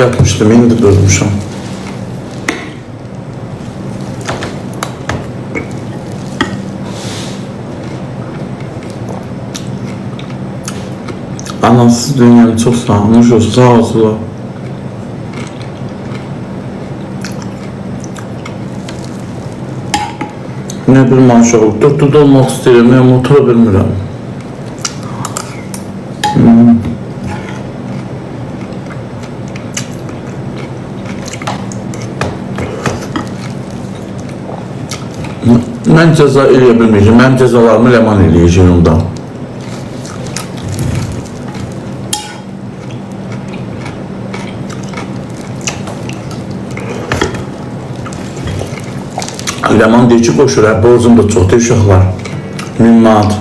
Yatmışdım, indi durmuşam. Anasız dünyanı çok sağlamış olsun, sağ olsunlar. Ne bir maşallah, dörtlü olmak istedim, ben motora bilmirəm. Mən cəza eləyə bilməyəcəm, mənim cəzalarımı ləman eləyəcəm ondan. Ləman deyir ki, qoşur, borcum da çoxdur uşaqlar. 1000 manat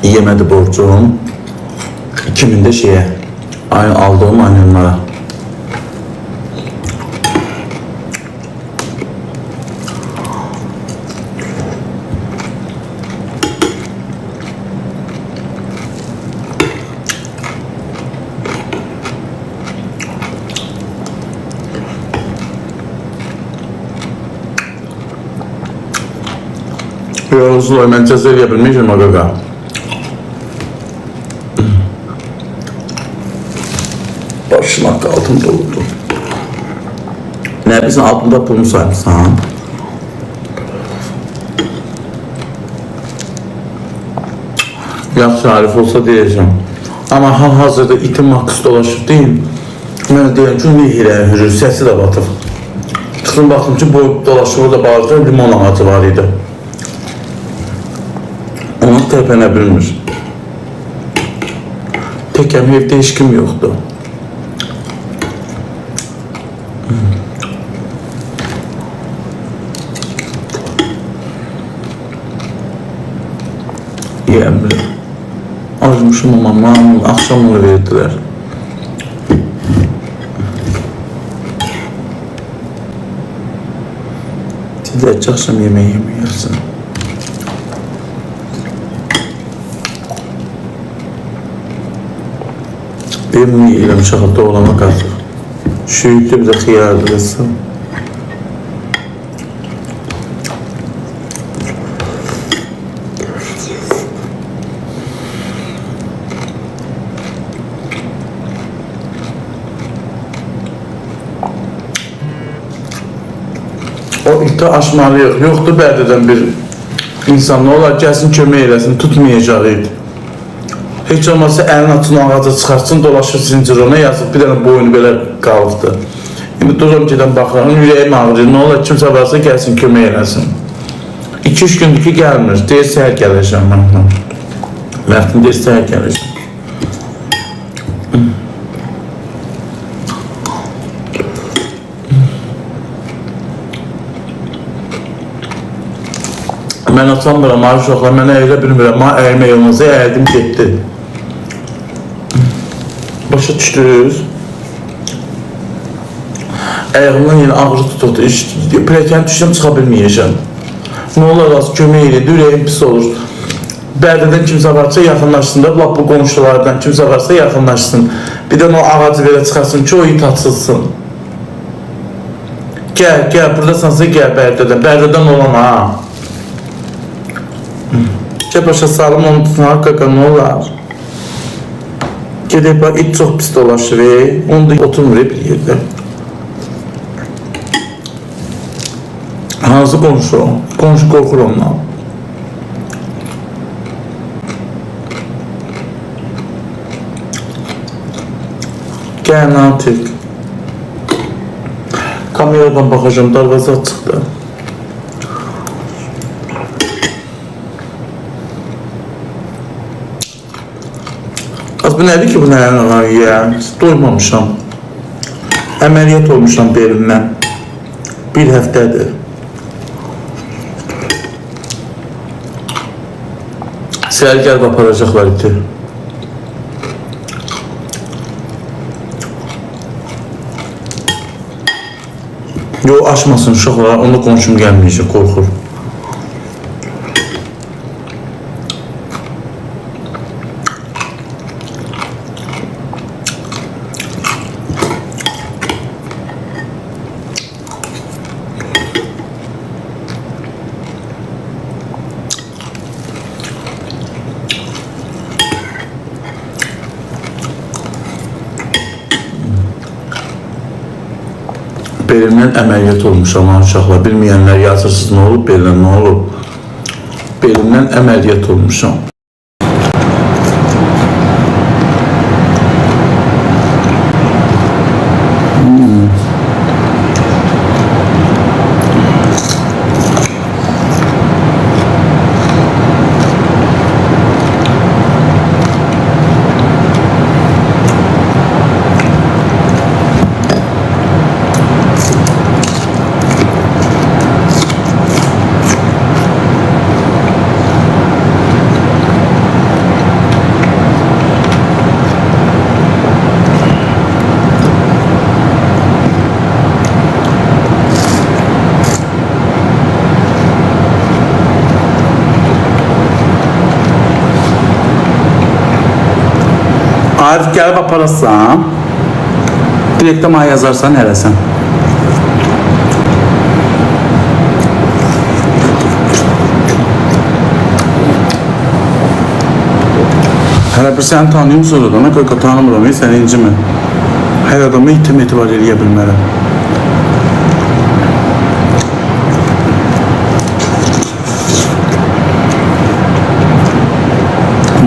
yemədi borcum. 2000 də şeyə, aldığım annemlara. Yoxsulay, mən cəza eləyə bilməyəcəm, qaqa. Başına qaldım doldu. Nə bilsin, altında pulunu saymışsan? Yaxşı, Arif olsa deyəcəm. Amma hal-hazırda itim maksı dolaşır deyim. Mən deyəm ki, ne hirəyə hürür, səsi də batır. Çıxın baxdım ki, bu dolaşır, orada bağırda limon ağacı var idi. Onu tərpənə bilmir. Təkəm, evdə heç kim yoxdur. Yiyəmir. Acmışım ama akşam onu verdiler. Sizler akşam yemeği yemiyorsun. Benim yiyelim şahata olana kadar. Şu yüklü bir de hıyardırısı. O ilk aşmalı yoktu Bərdədən bir insan, ne olar gəlsin kömək eləsin, tutmayacağıydı. Heç olmazsa əlin açını ağaca çıxarsın, dolaşır zincir ona yazıb, bir dənə boyunu belə qalıbdı. İndi durum gedən baxıram, ürəyim ağrıyır, ne olar kimsə varsa gəlsin kömək eləsin. 2-3 gündür ki gəlmir, deyir səhər gələcəm mənimlə. Mərtin deyir səhər gələcəm. Mən atamıram, uşaqlar, mənə əylə bilmirəm, mən əyilmə yolunuza əyildim, getdi. Başa düşdünüz? Əyğimdən yenə ağrı tuturdu, pilləkəni düşdüm, çıxa bilməyəcəm. Nə olar az kömək edir, ürəyim pis olur. Bərdədən kimsə varsa yaxınlaşsın da, bu qonşulardan kimsə varsa yaxınlaşsın. Bir də o ağacı belə çıxarsın ki, o it açılsın. Gəl, buradasansa gəl Bərdədən, Bərdədən olan ha. Gəl başa salım onu tutun, haqqaqa nə olar? Gedək bax, it çox pis dolaşır, onu da oturmur bir yerdə. Hansı qonşu? Qonşu qorxur ondan. Gəl, Natik. Kameradan baxacağım, darvaza çıxdı. Az bu nədir ki, bu nələr var ya? Doymamışam. Əməliyyat olmuşam belimdən. Bir həftədir. Səhər gəlib aparacaqlar iti. Yo, açmasın uşaqlar, onda qonşum gəlməyəcək, qorxur. Belimdən əməliyyat olmuşam uşaqlar. Bilməyənlər yazırsınız, nə olub? Belimdən nə olub? Belimdən əməliyyat olmuşam. Arif gəlib aparasın. Direktə mənə yazarsan, hələsən. Hələ bir səni tanıyım sonra da, nə qədər tanımıram, səni incimə. Hər adamı etibar eləyə bilmərəm.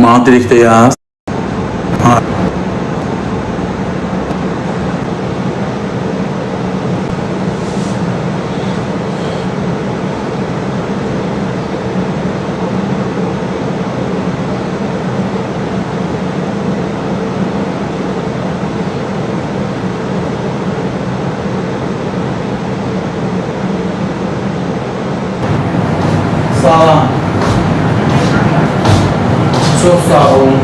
Mənə direktə yaz. Sağ olun. Çok sağ olun.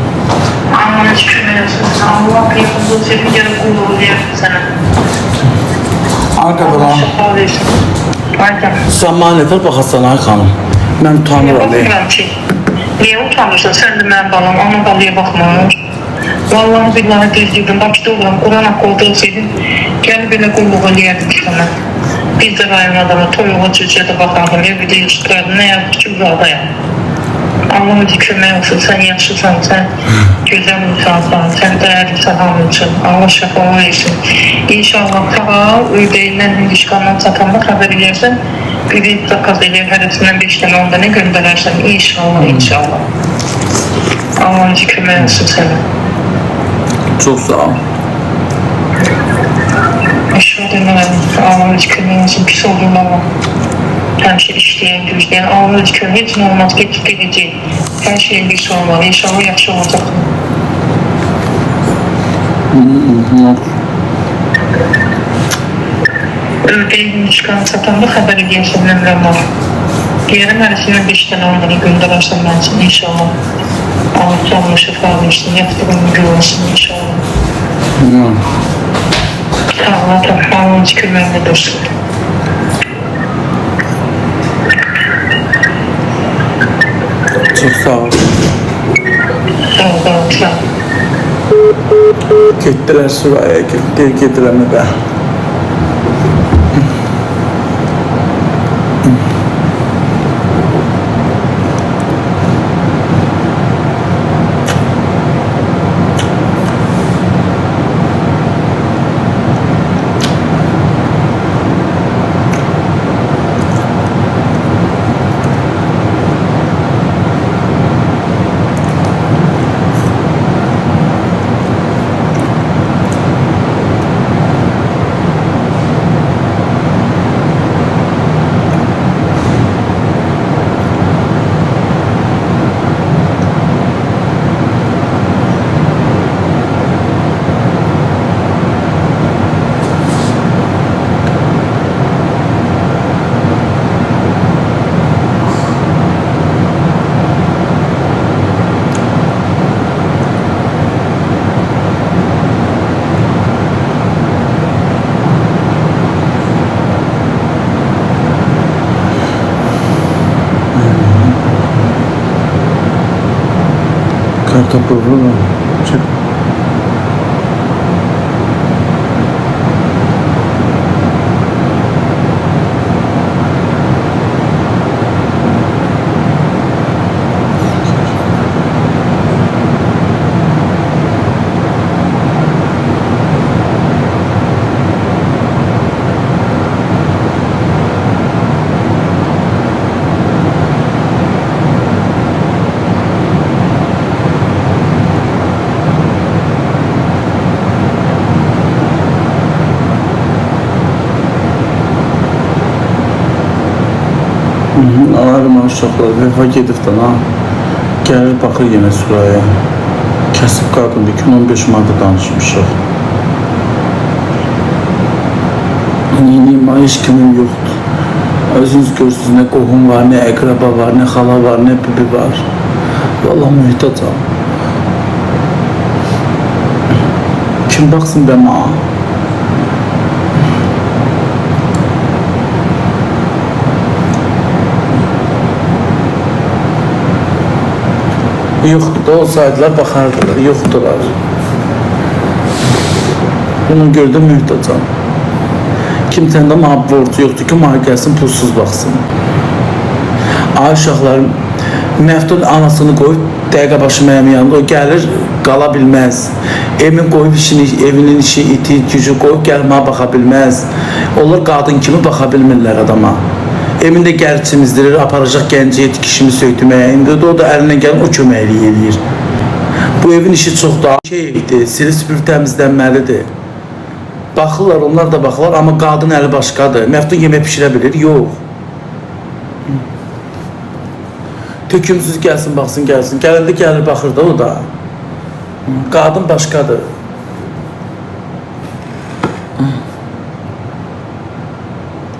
Allah'a şükür olsun. Allah kıyafet olsun. Bir kere kulu oluyor sana. Arkadan. Allah şifa versin. Ayten. Sen bana yeter bakasan ay hanım. Ben utanıyorum. Bakmıyorum ki. Niye utanırsan? Sen de benim balam. Ana balıya bakma. Vallahi billahi dizdirdim. Bakışta olurum. Kur'an hakkı olsaydım. Gel böyle kulluk oluyorduk sana. Biz de rayon adamı toyuğa çocuğa da bakardım. Evde yaşıtlardı. Ne yaptık ki uzadayım. Allah'ın zikirme olsun, sen yaşlısan, sen güzel insansan, sen değerli sahamlısın, Allah şifa versin. İnşallah sağ öyleyinden Hindistan'dan satanda haber edersen, bir zakaz eder, heresinden 5 tane 10 tane gönderersen, inşallah, inşallah. Allah'ın zikirme olsun sana. Çok sağ ol. Aşağı dönelim, Allah'ın zikirme olsun, pis oldum ama. Her şey işleyen, düzleyen, Allah'ın zikirme hiç olmaz, geçip geleceği. Her şeyin bir sonu var, inşallah yaxşı olacaq. Ördeğin çıkan satanda haber ediyorsun ömrüm var. Diğerim herisinden 5 tane onları gönderersen bensin inşallah. Allah canlı şifa versin, yaptığın gibi olsun inşallah. Allah'ın zikirlerine dursun. Çok sağ ol. Sağ ol, sağ ol. Gittiler Süra'ya, gittiler mi be? Kartopu vurur. Çık. Alarım uşaqlar, vefa gedibdən ha. Gəlir baxır yenə Suraya. Kəsib qadındır ki, 15 manata danışmışıq. Neyim, heç kimim yoxdur. Özünüz görürsünüz, nə qohum var, nə əqraba var, nə xala var, nə bibi var. Vallahi mühtacam. Kim baxsın bə mənə? Yoxdur da olsaydılar baxardılar, yoxdular. Bunu gördüm mühtacam. Kimsəndə mənə borcu yoxdur ki, mənə gəlsin pulsuz baxsın. Ay uşaqlarım, Məftun anasını qoyub dəqiqə başı mənim yanında, o gəlir, qala bilməz. Emin qoyub işini, evinin işi, iti, gücü qoyub gəlməyə baxa bilməz. Onlar qadın kimi baxa bilmirlər adama. Emində gəlçimizdirir, aparacaq gənciyə tikişimi söydüməyə. İndi o da əlindən gəlin, o köməkliyi eləyir. Bu evin işi çox daha şeydir, sili süpürüb təmizlənməlidir. Baxırlar, onlar da baxırlar, amma qadın əli başqadır. Məftun yemək pişirə bilir, yox. Tökümsüz gəlsin, baxsın, gəlsin. Gələndə gəlir, baxır da o da. Qadın başqadır.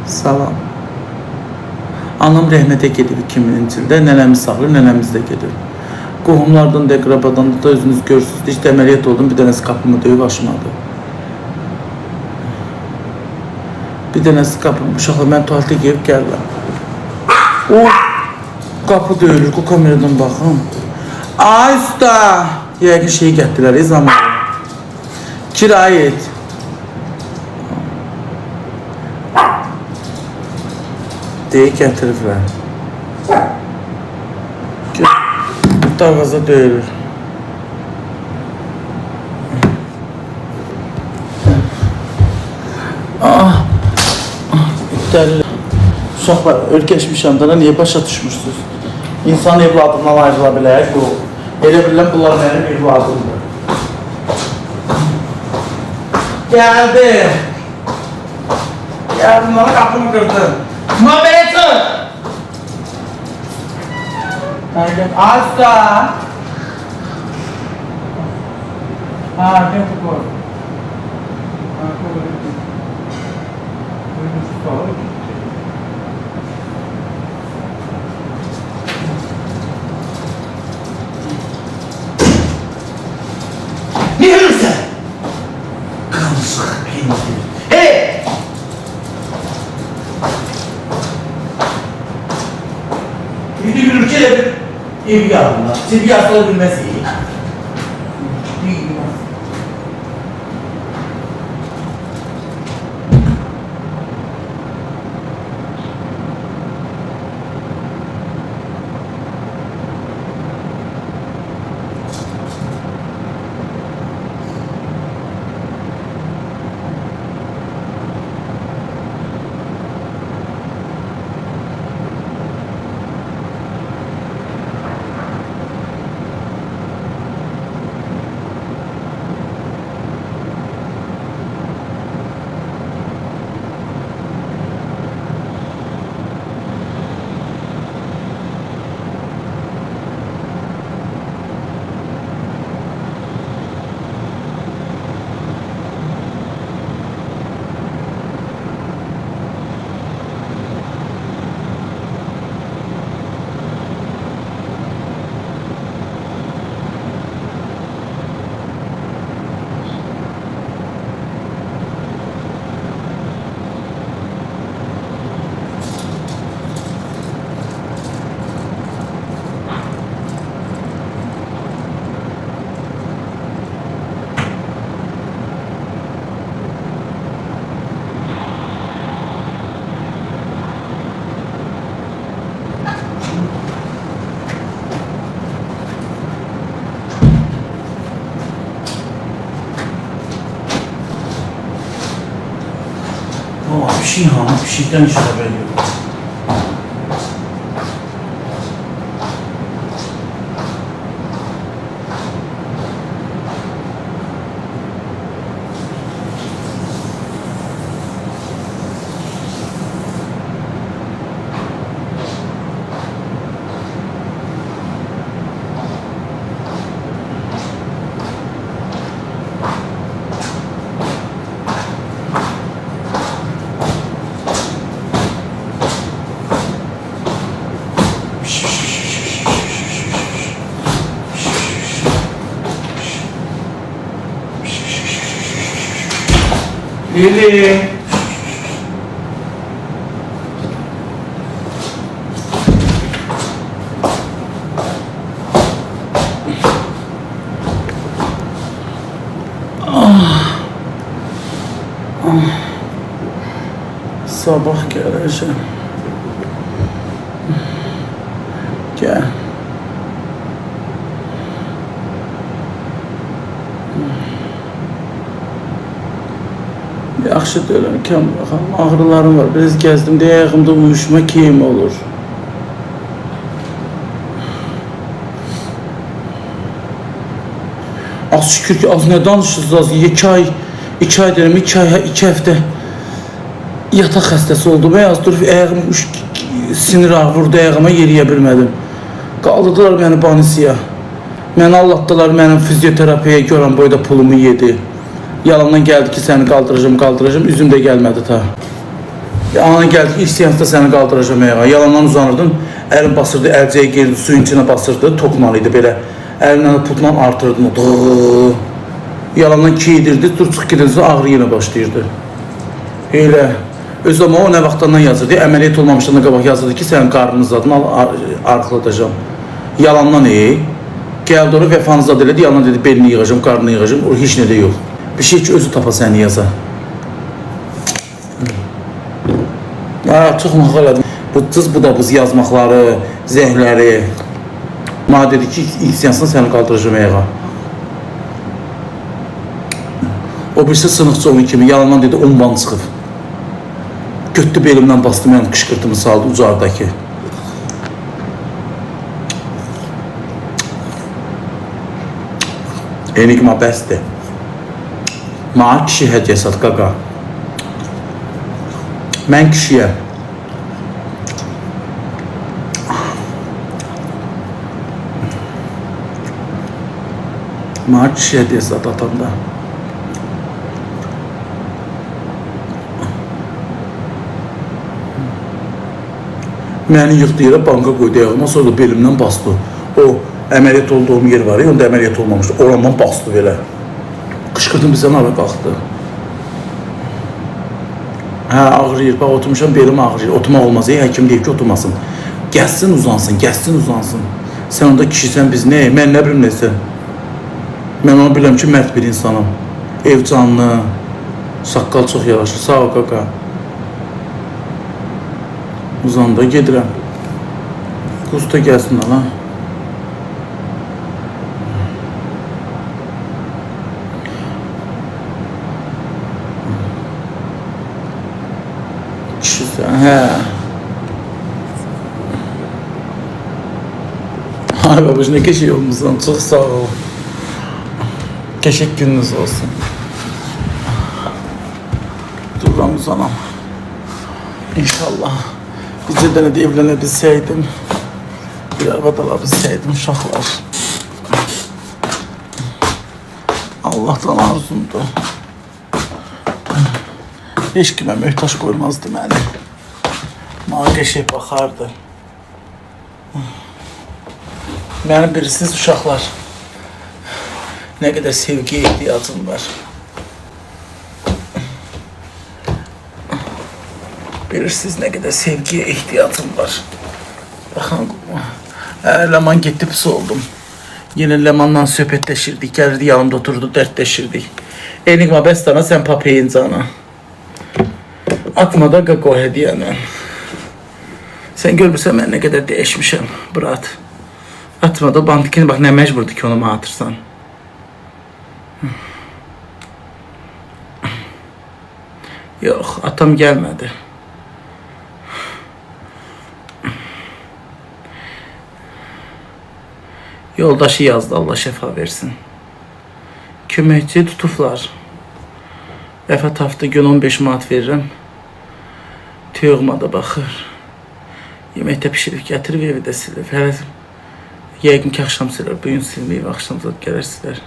Salam. Anam rəhmətə gedib 2000-ci ildə, nənəmiz sağlır, nənəmiz də gedir. Qohumlardan da, əqrabadan da özünüz görürsünüz. İşte əməliyyat oldum, bir dənəsi qapımı döyüb açmadı. Bir dənəsi qapımı, uşaqlar, mən tualetə girib gəlirəm. O, qapı döyülür, o kameradan baxım. Ay usta! Yəqin şeyi gətirilər, zamanı. Kirayət. Deyə gətiriblər. Darvaza döyülür. Dəlil. Uşaqlar, ölkəşmişəm da niyə başa düşmürsünüz? İnsan evladından ayrıla bilər, yox. Elə bilən bunlar mənim evladımdır. Gəldi. Gəldim, bana qapımı qırdın. Mabeytun! Asta! Ha, ne bu? Ne hırsa? Kansı peynir. Hey! Bir ülkede ev yardım, seviyası olabilmesi iyi. bir şeyden hiç haber yok. Lili. Sabah geleceğim. Gel. Yaxşı deyirəm, baxam, ağrılarım var. Biraz gəzdim deyə ayağımda uyuşma keyim olur. Az şükür ki, az nə danışırsınız, az 2 ay deyirəm, 2 ay, 2 həftə yataq xəstəsi oldum. Az durub ayağım sinir ağrı vurdu, ayağıma yeriyə bilmədim. Qaldırdılar məni banisiya. Məni allatdılar, mənim fizioterapiyaya görən boyda pulumu yedi. Yalandan geldi ki seni kaldıracağım, üzüm de gelmedi ta. Ana geldi ki ilk seansda seni kaldıracağım ayağa. Yalandan uzanırdın, əlim basırdı, əlcəyə girdi, suyun içine basırdı, tokmalıydı belə. Əlindən putla artırdın. Yalandan kiydirdi, turçuq gidincə ağrı yenə başlayırdı. Elə. Öz ama o nə vaxtdan yazırdı, əməliyyat olmamışdan da qabaq yazırdı ki sənin qarnını zadını arxıladacağım. Yalandan gəldi onu vəfanı zad elədi, yalan dedi belini yığacağım, qarnını yığacağım, o hiç nə də yox. Bir şey ki özü tapa səni yaza. Çox nağıl elədim. Bu cız, bu da buz yazmaqları, zəhləri. Mənə dedi ki, ilk seansında səni qaldıracağım ayağa. O birisi sınıqçı onun kimi, yalandan dedi 10 ban çıxıb. Götdü belimdən bastı, mənim qışqırtımı saldı ucardakı. Enigma bəsdir. Mənə kişi hədiyyəsi at, qaqa. Mən kişiyəm. Mənə kişi hədiyyəsi at atanda. Məni yıxdı yerə, banka qoydu ayağıma, sonra belimdən bastı. O əməliyyat olduğum yer var ya, onda əməliyyat olmamışdı. Orandan bastı belə. Qışqırdım bizdən ara qalxdı. Hə, ağrıyır. Bax, oturmuşam, belim ağrıyır. Oturmaq olmaz. Həkim deyir ki, oturmasın. Gəzsin, uzansın, gəzsin, uzansın. Sən onda kişisən, biz nə? Mən nə bilim nəsə. Mən onu biləm ki, mərd bir insanım. Ev canlı, saqqal çox yavaşır. Sağ ol, qaqa. Uzanda gedirəm. Qusta gəlsin ala. Kişisən, hə. Ay babuş, ne keşik olmuşsan, çok sağ ol. Keşik gününüz olsun. Duram uzanam. İnşallah. Bizden de evlenebilseydim. Bir arabada alabilseydim uşaqlar. Allah'tan arzumdu. Hiç kimə möhtaç qoymazdı məni. Mənə qəşək baxardı. Mənim birisiz uşaqlar. Nə qədər sevgiyə ehtiyacım var. Bilirsiniz ne kadar sevgiye ihtiyacım var. Bakın, Leman gitti pis oldum. Yine Leman'la söhbetleşirdik, gelirdi yanımda oturdu, dertleşirdik. Enigma bestana sen papeyin cana. Atma da qaqo hediyəni. Sen görmürsən mən nə qədər dəyişmişəm, brat. Atma da bandikini, bak nə məcburdu ki onu mənə atırsan. Yox, atam gelmedi. Yoldaşı yazdı, Allah şəfa versin. Köməkçi tutublar. Vəfa Taftı gün 15 manat verirəm. Tüyüğüma da baxır. Yeməkdə pişirib gətirib evdə silib. Hələ yəqin ki axşam silər. Bugün silməyib, axşam zat gələr silər.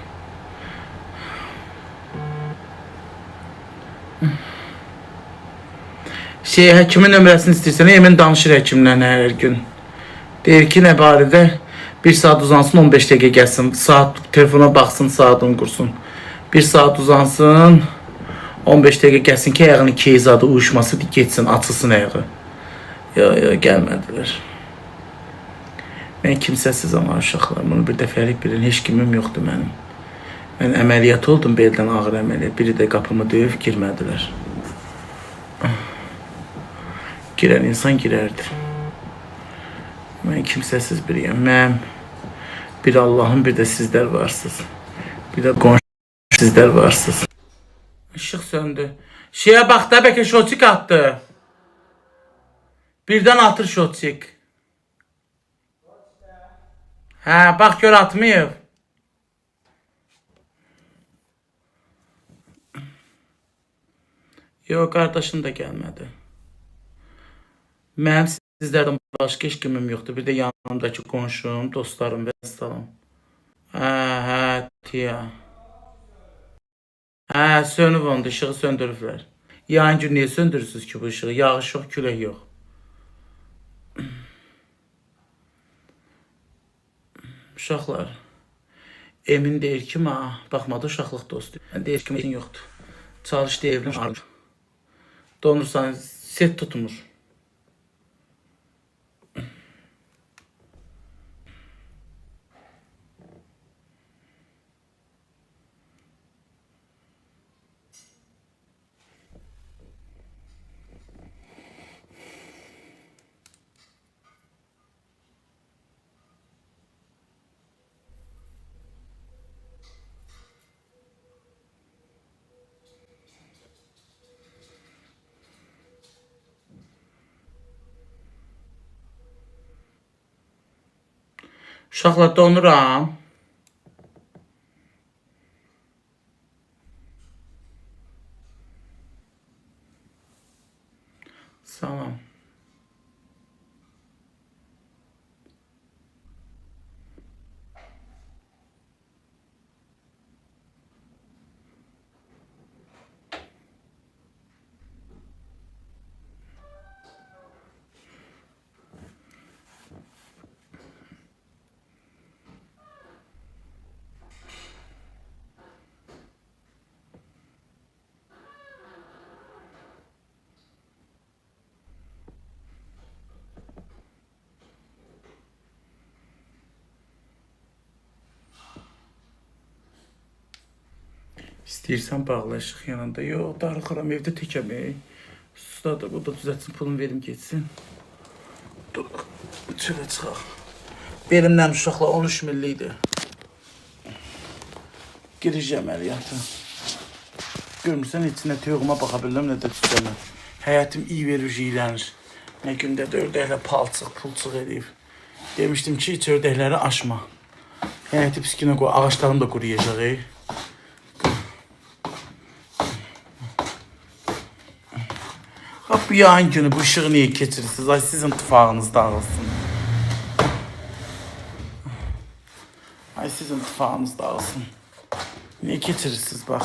Həkimin nömrəsini istəyirsən, Emin danışır həkimlə hər gün. Deyir ki, nə barədə 1 saat uzansın, 15 dəqiqə gəlsin. Saat telefona baxsın, saatını qursun. 1 saat uzansın, 15 dəqiqə gəlsin ki, ayağının iki zadı uyuşması geçsin, açılsın ayağı. Ya, gəlmədilər. Mən kimsəsiz ama uşaqlar, bunu bir dəfəlik bilin, heç kimim yoxdur mənim. Mən əməliyyat oldum, beldən ağır əməliyyat. Biri də qapımı döyüb, girmədilər. Girən insan girərdi. Mən kimsəsiz biriyəm. Mən bir Allah'ın, bir də sizlər varsınız. Bir də qonşu sizlər varsınız. Işıq söndü. Şeyə bax da, bəlkə şoçik attı. Birdən atır şoçik. Hə, bax gör atmayıb. Yox, qardaşım da gəlmədi. Mənim sizlərdən başqa heç kimim yoxdur. Bir də yanımdakı qonşum, dostlarım və salam. Hə, tiya. Hə, sönüb onda, ışığı söndürüblər. Yağın gün niyə söndürürsünüz ki bu ışığı? Yağış yox, külək yox. Uşaqlar, Emin deyir ki, baxmadı uşaqlıq dostu. Deyir ki, Emin yoxdur. Çalışdı evlən arır. Donursan, set tutmur. Uşaqlar, donuram. Salam. İstəyirsən bağla işıq yanında. Yox, darıxıram, evdə təkəm. Ustadır, bu da düzətsin, pulunu verim geçsin. Dur, çölə çıxaq. Belimdən uşaqla 13 milliydi. Girəcəm əməliyyata. Görmürsən, içində tüyüğüma baxa bilirəm, nə də tüzəmə. Həyətim iyi verir, iylənir. Nə gündə də ördəklə palçıq, pulçıq edib. Demişdim ki, iç ördəkləri aşma. Həyəti piskinə qoy, ağaçlarım da quruyacaq. Bu yağın günü bu ışığı niye geçirirsiniz? Ay sizin tıfağınız dağılsın. Ay sizin tıfağınız dağılsın. Niye geçirirsiniz bak.